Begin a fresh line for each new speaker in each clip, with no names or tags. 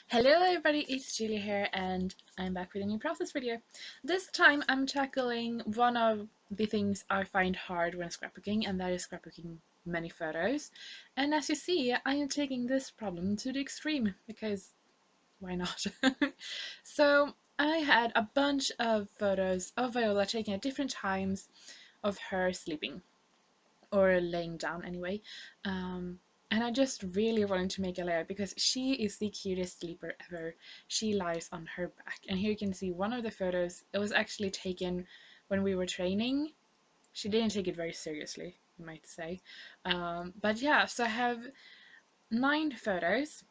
Hello everybody, it's Julia here and I'm back with a new process video. This time I'm tackling one of the things I find hard when scrapbooking, and that is scrapbooking many photos. And as you see, I am taking this problem to the extreme because why not? So I had a bunch of photos of Viola taken at different times of her sleeping or laying down anyway. And I just really wanted to make a layout because she is the cutest sleeper ever. She lies on her back, and here you can see one of the photos. It was actually taken when we were training. She didn't take it very seriously, you might say. But yeah, so I have 9 photos.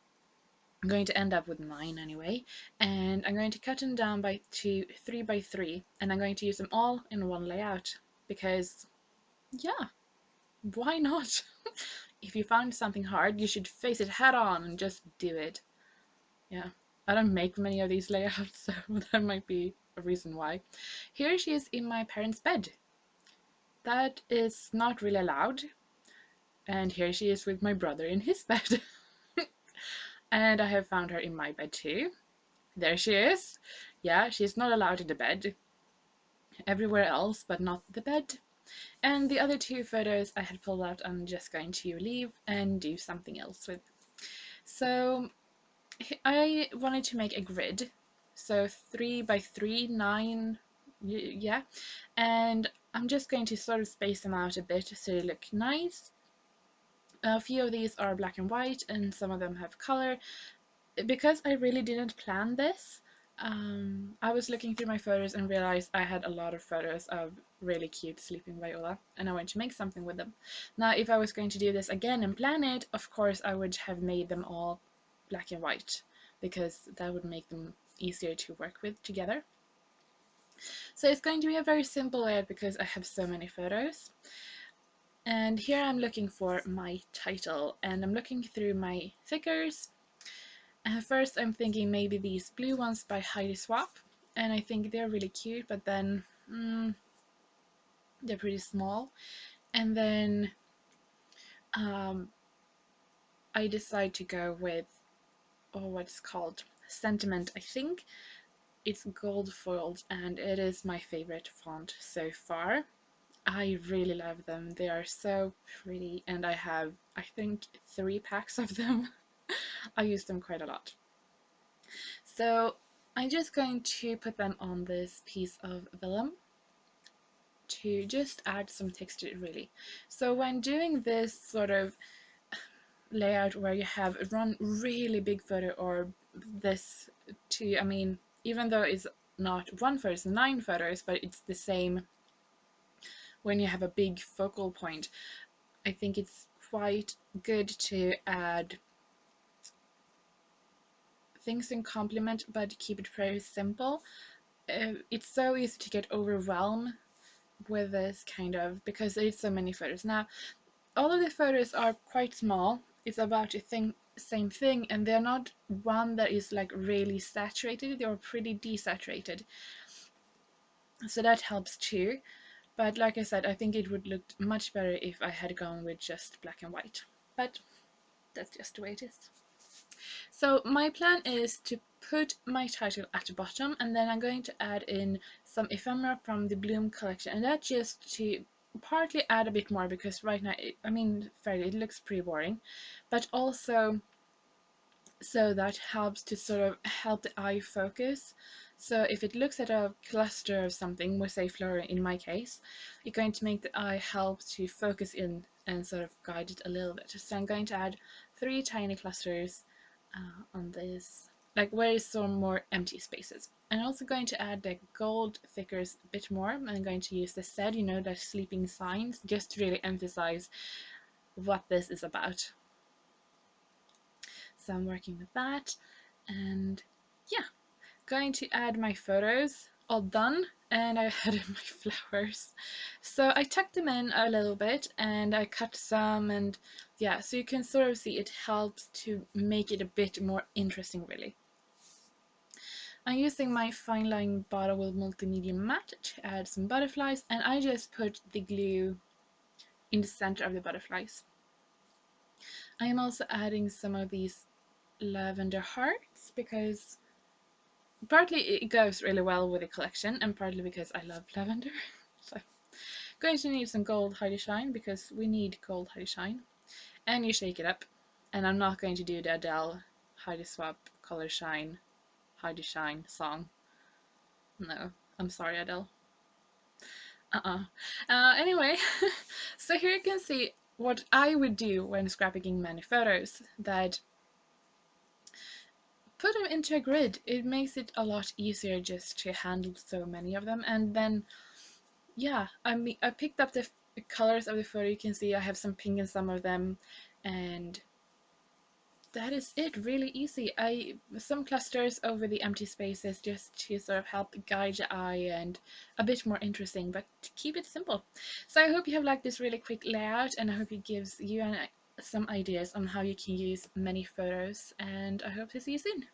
I'm going to end up with 9 anyway, and I'm going to cut them down to 3 by 3, and I'm going to use them all in one layout because, yeah, why not? If you find something hard, you should face it head on and just do it. Yeah, I don't make many of these layouts, so that might be a reason why. Here she is in my parents' bed. That is not really allowed. And here she is with my brother in his bed. And I have found her in my bed too. There she is. Yeah, she's not allowed in the bed. Everywhere else, but not the bed. And the other 2 photos I had pulled out, I'm just going to leave and do something else with. So I wanted to make a grid, so 3 by 3, 9, yeah, and I'm just going to sort of space them out a bit so they look nice. A few of these are black and white and some of them have color. Because I really didn't plan this, I was looking through my photos and realized I had a lot of photos of really cute sleeping Viola, and I wanted to make something with them. Now, if I was going to do this again and plan it, of course I would have made them all black and white, because that would make them easier to work with together. So it's going to be a very simple layout because I have so many photos. And here I'm looking for my title, and I'm looking through my thickers. First I'm thinking maybe these blue ones by Heidi Swapp, and I think they're really cute, but then they're pretty small. And then um, I decide to go with, what's called Sentiment, I think. It's gold foiled and it is my favorite font so far. I really love them. They are so pretty, and I have, I think, 3 packs of them. I use them quite a lot. So I'm just going to put them on this piece of vellum to just add some texture, really. So when doing this sort of layout where you have one really big photo, or this two, I mean, even though it's not one photo, it's 9 photos, but it's the same when you have a big focal point, I think it's quite good to add things in complement but keep it very simple. It's so easy to get overwhelmed with this kind of, because there's so many photos. Now, all of the photos are quite small. It's about the same thing, and they're not one that is like really saturated. They're pretty desaturated, so that helps too. But like I said, I think it would look much better if I had gone with just black and white. But that's just the way it is. So my plan is to put my title at the bottom, and then I'm going to add in some ephemera from the Bloom collection, and that's just to partly add a bit more, because right now, I mean, fairly, it looks pretty boring, but also so that helps to sort of help the eye focus. So if it looks at a cluster of something, we say flora in my case, you're going to make the eye help to focus in and sort of guide it a little bit. So I'm going to add 3 tiny clusters on this, like where is some more empty spaces. I'm also going to add the gold thickers a bit more. I'm going to use the said, the sleeping signs, just to really emphasize what this is about. So I'm working with that, and yeah, going to add my photos, all done, and I added my flowers. So I tucked them in a little bit and I cut some, and yeah, so you can sort of see it helps to make it a bit more interesting, really. I'm using my fine line bottle with multimedia matte to add some butterflies, and I just put the glue in the center of the butterflies. I am also adding some of these lavender hearts because partly it goes really well with the collection and partly because I love lavender. So going to need some gold Heidi Shine because we need gold Heidi Shine. And you shake it up. And I'm not going to do the Adele Heidi Swap Color Shine Heidi Shine song. No, I'm sorry, Adele. Anyway, so here you can see what I would do when scrapbooking many photos. That put them into a grid. It makes it a lot easier just to handle so many of them. And then, yeah, I picked up the colors of the photo. You can see I have some pink in some of them, and that is it. Really easy. Some clusters over the empty spaces just to sort of help guide your eye and a bit more interesting, but keep it simple. So I hope you have liked this really quick layout, and I hope it gives you some ideas on how you can use many photos, and I hope to see you soon.